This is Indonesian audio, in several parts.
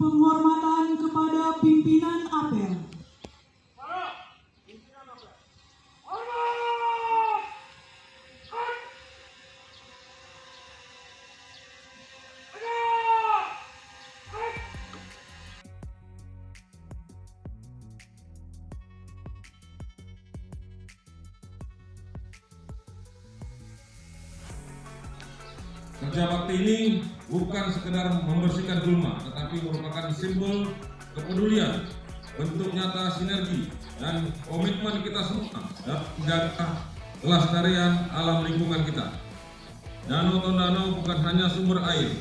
Penghormatan kepada pimpinan apel. Kerja bakti ini bukan sekedar membersihkan gulma, tetapi merupakan simbol kepedulian, bentuk nyata sinergi, dan komitmen kita semua dalam menjaga kelestarian alam lingkungan kita. Danau Tondano bukan hanya sumber air,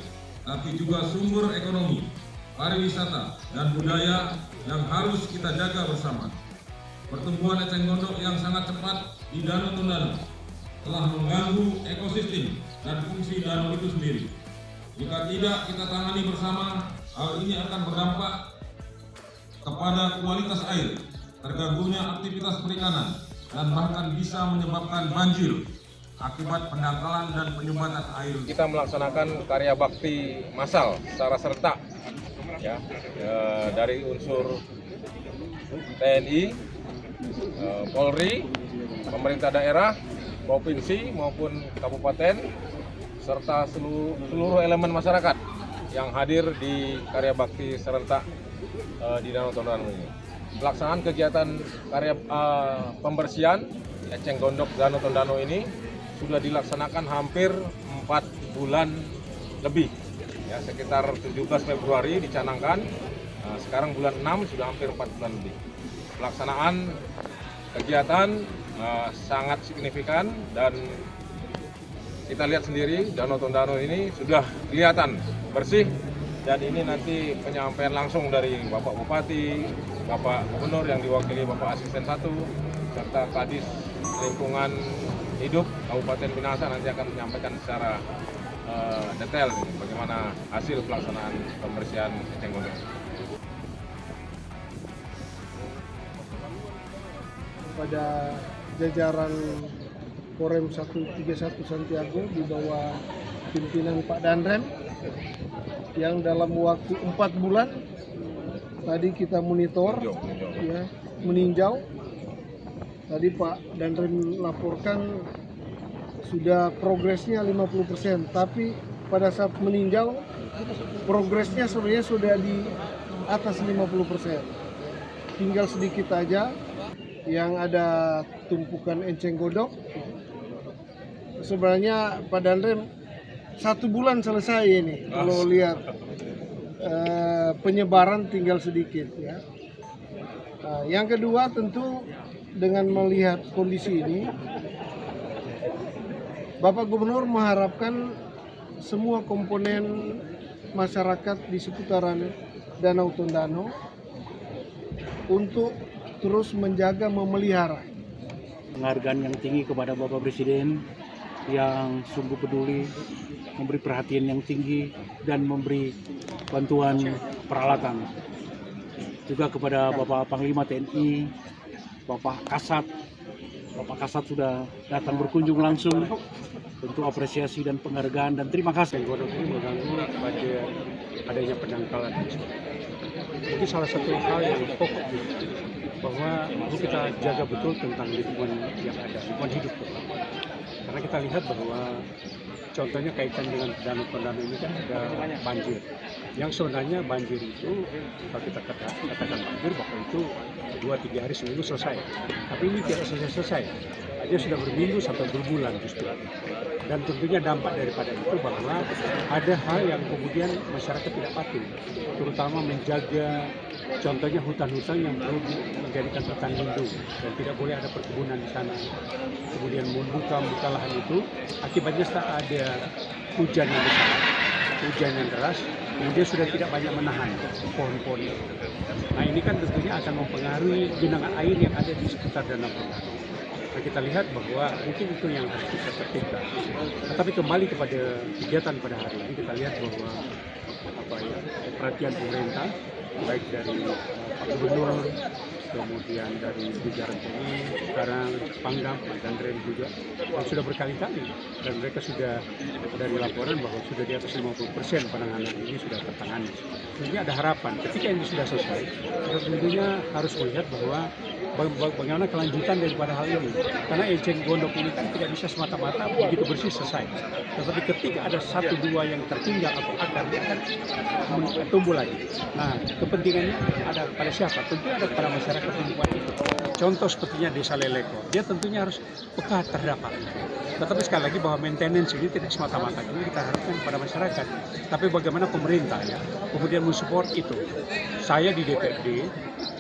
tapi juga sumber ekonomi, pariwisata, dan budaya yang harus kita jaga bersama. Pertumbuhan eceng gondok yang sangat cepat di Danau Tondano telah mengganggu ekosistem dan fungsi danau itu sendiri. Jika tidak kita tangani bersama, hal ini akan berdampak kepada kualitas air, terganggunya aktivitas perikanan, dan bahkan bisa menyebabkan banjir akibat pendangkalan dan penyumbatan air. Kita melaksanakan karya bakti massal secara serentak, dari unsur TNI, Polri, pemerintah daerah, provinsi maupun kabupaten, serta seluruh elemen masyarakat yang hadir di karya bakti serentak di Danau Tondano ini. Pelaksanaan kegiatan karya pembersihan eceng gondok Danau Tondano ini sudah dilaksanakan hampir 4 bulan lebih, sekitar 17 Februari dicanangkan, sekarang bulan 6 sudah hampir 4 bulan lebih. Pelaksanaan kegiatan sangat signifikan, dan kita lihat sendiri Danau Tondano ini sudah kelihatan bersih, dan ini nanti penyampaian langsung dari Bapak Bupati, Bapak Gubernur yang diwakili Bapak Asisten 1, serta Kadis Lingkungan Hidup Kabupaten Minahasa nanti akan menyampaikan secara detail bagaimana hasil pelaksanaan pembersihan eceng gondok. Pada jajaran Korem 131 Santiago di bawah pimpinan Pak Danrem yang dalam waktu 4 bulan tadi kita monitor, meninjau. Tadi Pak Danrem laporkan sudah progresnya 50%, tapi pada saat meninjau progresnya sebenarnya sudah di atas 50%. Tinggal sedikit aja yang ada tumpukan eceng gondok. Sebenarnya Pak Danrem 1 bulan selesai ini kalau lihat penyebaran tinggal sedikit, Yang kedua tentu dengan melihat kondisi ini, Bapak Gubernur mengharapkan semua komponen masyarakat di seputaran Danau Tondano untuk terus menjaga, memelihara. Penghargaan yang tinggi kepada Bapak Presiden yang sungguh peduli, memberi perhatian yang tinggi, dan memberi bantuan peralatan. Juga kepada Bapak Panglima TNI, Bapak Kasat. Bapak Kasat sudah datang berkunjung langsung. Tentu apresiasi dan penghargaan dan terima kasih. Gondok ini mengganggu pada adanya pendangkalan. Itu salah satu hal yang pokok, bahwa perlu kita jaga betul tentang lingkungan yang ada, lingkungan hidup. Karena kita lihat bahwa contohnya kaitan dengan Danau Tondano ini kan ada banjir. Yang sebenarnya banjir itu, kalau kita katakan banjir, bahwa itu 2-3 hari seminggu selesai. Tapi ini tidak selesai. Dia sudah berminggu sampai berbulan justru. Dan tentunya dampak daripada itu bahwa ada hal yang kemudian masyarakat tidak patuh, terutama menjaga contohnya hutan-hutan yang perlu menjadikan hutan lindung dan tidak boleh ada perkebunan di sana. Kemudian membuka lahan itu, akibatnya setelah ada hujan yang besar, hujan yang deras, kemudian sudah tidak banyak menahan pohon-pohon. Nah ini kan tentunya akan mempengaruhi genangan air yang ada di sekitar Danau Tondano. Nah, kita lihat bahwa mungkin itu yang harus kita tertibkan. Tetapi kembali kepada kegiatan pada hari ini, kita lihat bahwa perhatian pemerintah baik dari Pak Gubernur, kemudian dari jajaran TNI, sekarang Pangdam, dan Rem juga yang sudah berkali-kali, dan mereka sudah dari laporan bahwa sudah di atas 50% penanganan ini sudah tertangani. Jadi ada harapan ketika ini sudah selesai, kita tentunya harus melihat bahwa bagaimana kelanjutan daripada hal ini. Karena eceng gondok ini kan tidak bisa semata-mata begitu bersih selesai. Tetapi ketika ada 1-2 yang tertinggal atau akar, dia akan tumbuh lagi. Nah, kepentingannya ada pada siapa? Tentunya ada pada masyarakat lingkungan itu. Contoh sepertinya Desa Leleko, dia tentunya harus peka terhadap hal itu. Tetapi sekali lagi bahwa maintenance ini tidak semata-mata ini kita harapkan pada masyarakat. Tapi bagaimana pemerintah ya kemudian mensupport itu. Saya di DPRD,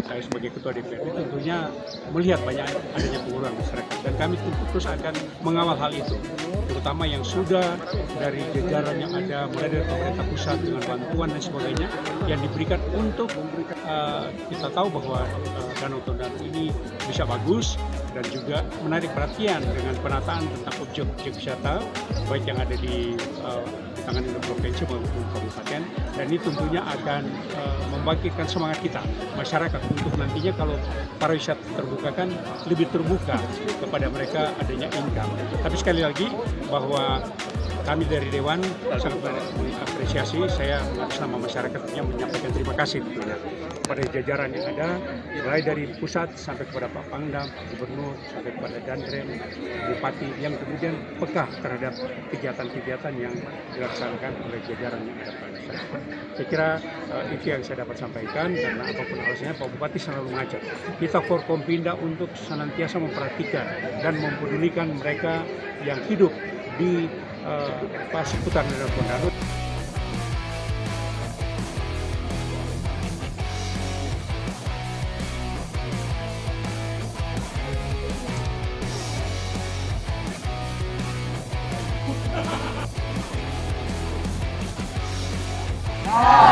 saya sebagai ketua DPRD tentunya melihat banyak adanya pengurangan masyarakat dan kami terus akan mengawal hal itu, terutama yang sudah dari jajaran yang ada mulai dari pemerintah pusat dengan bantuan dan sebagainya yang diberikan untuk kita tahu bahwa Danau Tondano ini bisa bagus dan juga menarik perhatian dengan penataan tentang objek-objek wisata baik yang ada di tangan provinsi maupun kabupaten, dan ini tentunya akan membangkitkan semangat kita masyarakat untuk nantinya kalau pariwisata terbuka kan lebih terbuka kepada mereka adanya income. Tapi sekali lagi bahwa kami dari Dewan sangat mengapresiasi, saya atas nama masyarakatnya menyampaikan terima kasih tentunya kepada jajaran yang ada, mulai dari pusat sampai kepada Pak Pangdam, Pak Gubernur, sampai kepada Danrem, Bupati yang kemudian peka terhadap kegiatan-kegiatan yang dilaksanakan oleh jajaran yang ada pada masyarakat. Saya kira itu yang saya dapat sampaikan, karena apapun alasannya Pak Bupati selalu mengajak kita Forkompinda untuk senantiasa memperhatikan dan mempedulikan mereka yang hidup di seputar Danau Tondano. Ah!